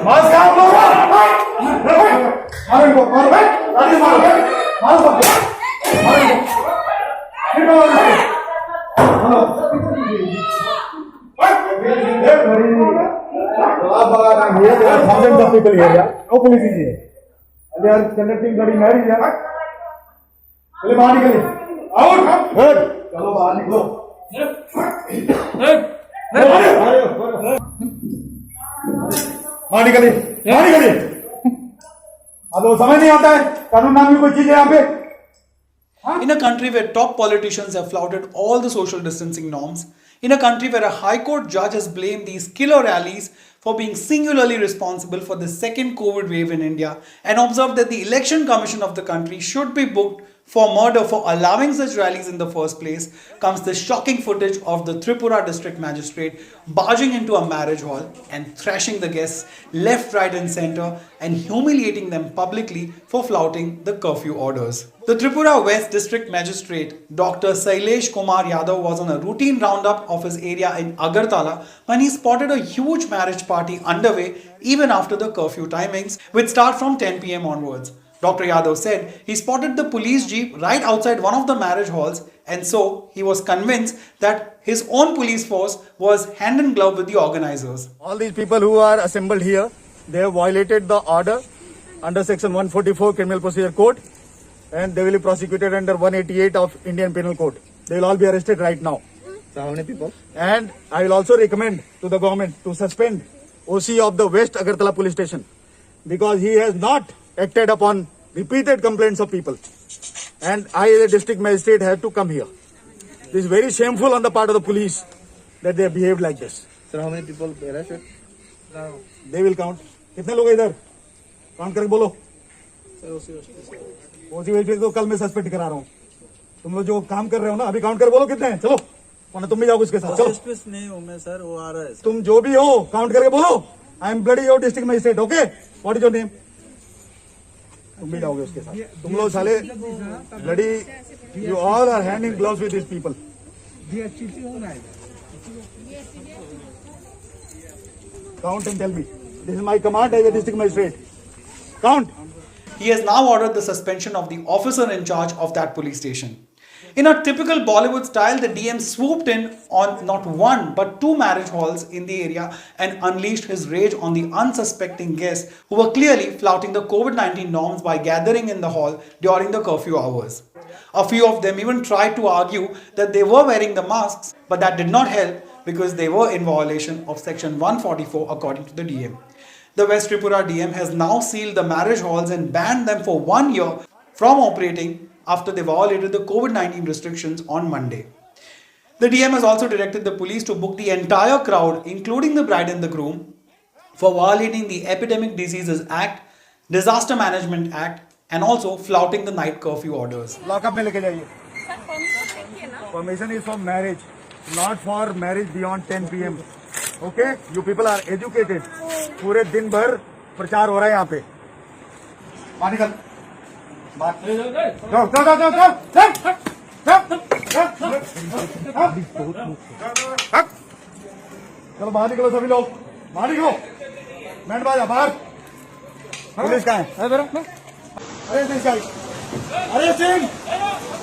Mask आप लोग मारो इनको, मारो भाई, लाठी मारो, मारो सबको, मारो इनको, फिर मारो इसको, मारो। Thousands of people here, yeah. No police is here. They are conducting bloody marriage, yeah. चले बाहर निकले, out, good. चलो बाहर निकलो। बाहर निकले, बाहर निकले। अब वो समझ नहीं आता है कानून नाम की कोई चीज है यहाँ पे। In a country where top politicians have flouted all the social distancing norms, in a country where a high court judge has blamed these killer rallies for being singularly responsible for the second COVID wave in India and observed that the election commission of the country should be booked for murder for allowing such rallies in the first place, comes the shocking footage of the Tripura district magistrate barging into a marriage hall and thrashing the guests left, right and centre and humiliating them publicly for flouting the curfew orders. The Tripura West District Magistrate Dr. Sailesh Kumar Yadav was on a routine roundup of his area in Agartala when he spotted a huge marriage party underway even after the curfew timings, which start from 10 p.m. onwards. Dr. Yadav said he spotted the police jeep right outside one of the marriage halls, and so he was convinced that his own police force was hand in glove with the organizers. All these people who are assembled here, they have violated the order under section 144 Criminal Procedure Code, and they will be prosecuted under 188 of Indian Penal Code. They will all be arrested right now. So how many people? And I will also recommend to the government to suspend OC of the West Agartala Police Station because he has not acted upon repeated complaints of people. And I as a district magistrate have to come here. This is very shameful on the part of the police that they have behaved like this. Sir, how many people arrested? They will count. कितने लोग इधर count करके बोलो। ओसी तो कल मैं suspend करा रहा हूँ। तुम लोग जो काम कर रहे हो ना अभी काउंट कर बोलो कितने हैं चलो वरना तुम भी जाओ उसके साथ चलो। नहीं हूँ मैं सर, वो आ रहा है। तुम जो भी हो काउंट करके बोलो I am bloody your district magistrate okay what is your name. तुम भी जाओगे उसके साथ। तुम लोग साले bloody you all are hand in gloves with this people. Count and tell me this is my command as a district magistrate count. He has now ordered the suspension of the officer in charge of that police station. In a typical Bollywood style, the DM swooped in on not one but two marriage halls in the area and unleashed his rage on the unsuspecting guests who were clearly flouting the COVID-19 norms by gathering in the hall during the curfew hours. A few of them even tried to argue that they were wearing the masks, but that did not help because they were in violation of section 144 according to the DM. The West Tripura DM has now sealed the marriage halls and banned them for 1 year from operating after they violated the COVID-19 restrictions on Monday. The DM has also directed the police to book the entire crowd, including the bride and the groom, for violating the Epidemic Diseases Act, Disaster Management Act, and also flouting the night curfew orders. Lockup में लेके जाइए। Permission is for marriage, not for marriage beyond 10 p.m. Okay you people are educated. पूरे दिन भर प्रचार हो रहा है यहाँ पे। निकल चलो बाहर निकलो सभी लोग बाहर निकलो। बैंड बाजा बाहर। पुलिस कहाँ है? अरे दिस गाय अरे Singh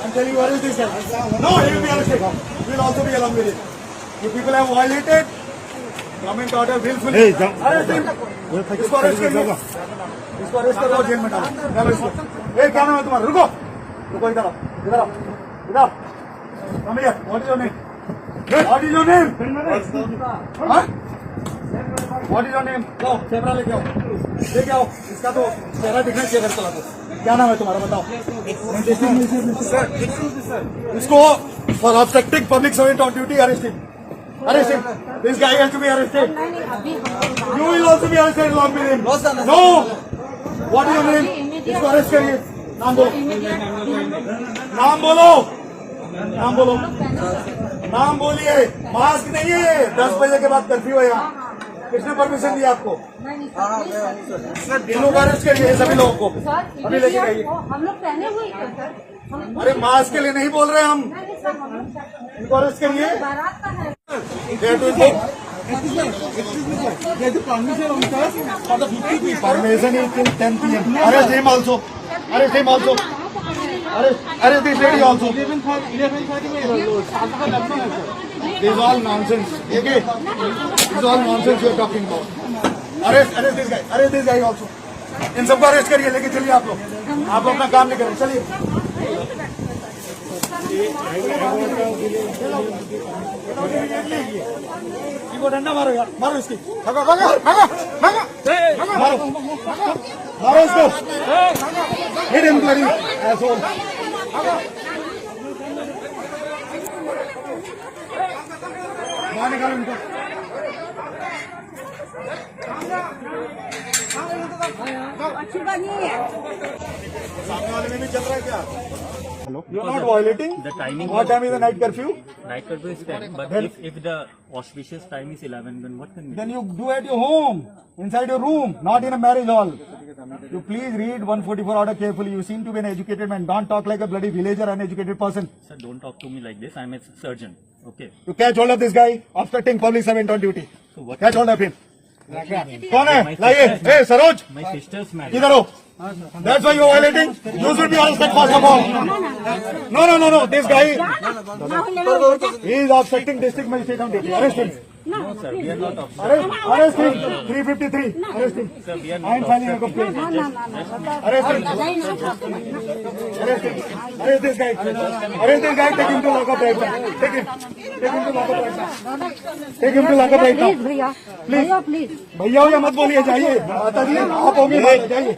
I'm telling you, arrest this guy. No, he will be arrested. We will also be along with it. You people have violated government order willfully. इसको अरेस्ट करिए। इसको अरेस्ट करो जेल में डालो इसको। क्या नाम है तुम्हारा? रुको रुको इधर आओ इधर आओ इधर। Come here. What is your name? What is your name? What is your name? Low camera लेके आओ इसका तो चेहरा दिखना चाहिए अगर चला तो। क्या नाम है तुम्हारा बताओ? इसको for obstructing public servant on duty arrest him. Arrest him. This guy has to be arrested. You will also be arrested along with him. No. What is your name? इसको अरेस्ट करिए। नाम बोलो। नाम बोलो। नाम बोलो। नाम बोलिए। मास्क नहीं है। 10 बजे के बाद कर्फ्यू है यहाँ। किसने परमिशन दिया आपको? इन लोग अरेस्ट करिए सभी लोगों को। अभी लेके आइए। हम लोग पहने हुए। अरे मास्क के लिए नहीं बोल रहे हम। इनको अरेस्ट करिए। There's a permission on us for the 50 people. Permission is till 10 p.m. Arrest him also. Arrest him also. Arrest this lady also. 11:30. This is all nonsense. Okay? This is all nonsense you are talking about. Arrest this guy. Arrest this guy also. इन सबको arrest करिए, लेके चलिए आप लोग अपना काम नहीं करें, चलिए। इनको डंडा मारो यार, मारो इसकी, भागो भागो भागो भागो मारो मारो इसको, हिट हिम ब्लडी एसोल। बाहर निकालो इनको। अच्छी बात नहीं है। सामने वाले में भी चल रहा है क्या? Hello? You are not violating The timing. What time is the night curfew? Night curfew is 10, but if the auspicious time is 11, then what can we do? Then you do at your home, inside your room, not in a marriage hall. You please read 144 order carefully. You seem to be an educated man. Don't talk like a bloody villager, uneducated person. Sir, don't talk to me like this. I'm a surgeon. Okay. You catch hold of this guy, obstructing public servant on duty. So what? Catch hold of him. कौन है? लाइए, hey Saroj, My sister's married. इधर हो. That's why you are violating. You should be arrested first of all. No. This guy, he is obstructing district magistrate on duty. Arrest him. No, sir, we are not of. Arrest him. 353. Arrest him. Sir, we are I am not filing a complaint. Arrest him. Arrest him. Arrest this guy. Arrest this guy. Take him to lockup right now. Take him. Take him to lockup right now. Take him to lockup right now. भैया Please. भैया please भैया हो या मत बोलिए, जाइए। माता जी आप होंगे, जाइए।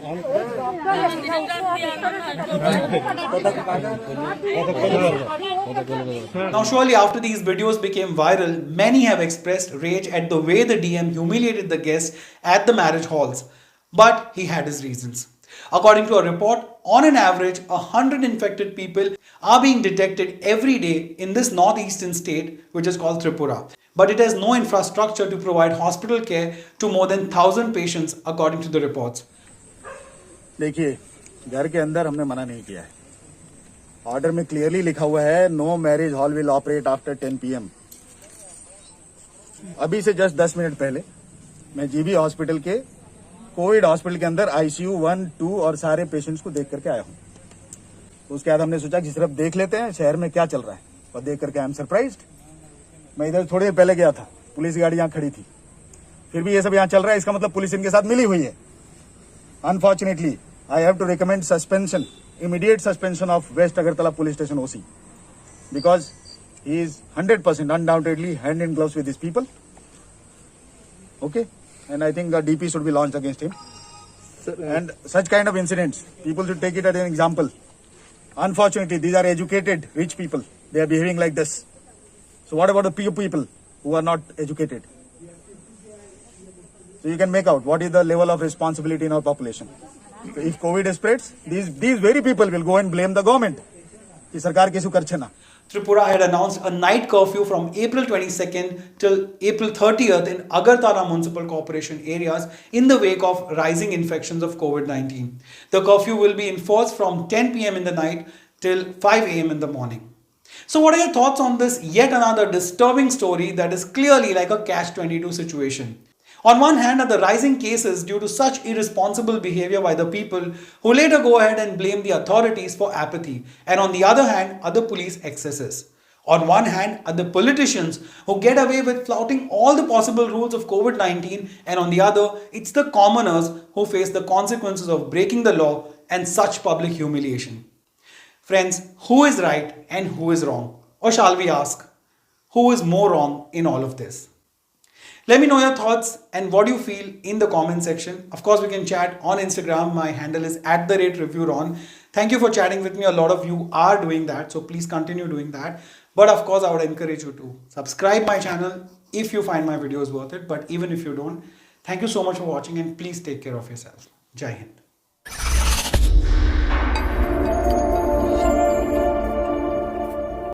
Now, surely after these videos became viral, many have expressed rage at the way the DM humiliated the guests at the marriage halls. But he had his reasons. According to a report, on an average, 100 infected people are being detected every day in this northeastern state, which is called Tripura. But it has no infrastructure to provide hospital care to more than 1,000 patients, according to the reports. देखिए, घर के अंदर हमने मना नहीं किया है। Order में क्लियरली लिखा हुआ है, no marriage hall will operate after 10 PM। अभी से जस्ट 10 मिनट पहले मैं जीबी हॉस्पिटल के कोविड हॉस्पिटल के अंदर ICU 1, 2 और सारे पेशेंट्स को देख करके आया हूँ। उसके बाद हमने सोचा कि सिर्फ देख लेते हैं शहर में क्या चल रहा है, और देख करके आई एम सरप्राइज्ड। मैं इधर थोड़ी देर पहले गया था, पुलिस गाड़ी यहाँ खड़ी थी, फिर भी ये सब यहाँ चल रहा है, इसका मतलब पुलिस इनके साथ मिली हुई है। Unfortunately I have to recommend suspension, immediate suspension of West Agartala Police Station OC, because he is 100% undoubtedly hand in gloves with these people. Okay, and I think the DP should be launched against him. And such kind of incidents, people should take it as an example. Unfortunately, these are educated, rich people. They are behaving like this. So what about the poor people who are not educated? So you can make out what is the level of responsibility in our population. So if COVID spreads, these very people will go and blame the government. कि सरकार किसी कर छे ना। Tripura had announced a night curfew from April 22nd till April 30th in Agartala Municipal Corporation areas in the wake of rising infections of COVID-19. The curfew will be enforced from 10 PM in the night till 5 AM in the morning. So what are your thoughts on this yet another disturbing story that is clearly like a catch-22 situation? On one hand are the rising cases due to such irresponsible behavior by the people who later go ahead and blame the authorities for apathy, and on the other hand are the police excesses. On one hand are the politicians who get away with flouting all the possible rules of COVID-19, and on the other it's the commoners who face the consequences of breaking the law and such public humiliation. Friends, who is right and who is wrong? Or shall we ask, who is more wrong in all of this? Let me know your thoughts and what you feel in the comment section. Of course, we can chat on Instagram. My handle is @reviewron. Thank you for chatting with me. A lot of you are doing that, so please continue doing that. But of course, I would encourage you to subscribe my channel if you find my videos worth it. But even if you don't, thank you so much for watching, and please take care of yourself. Jai Hind.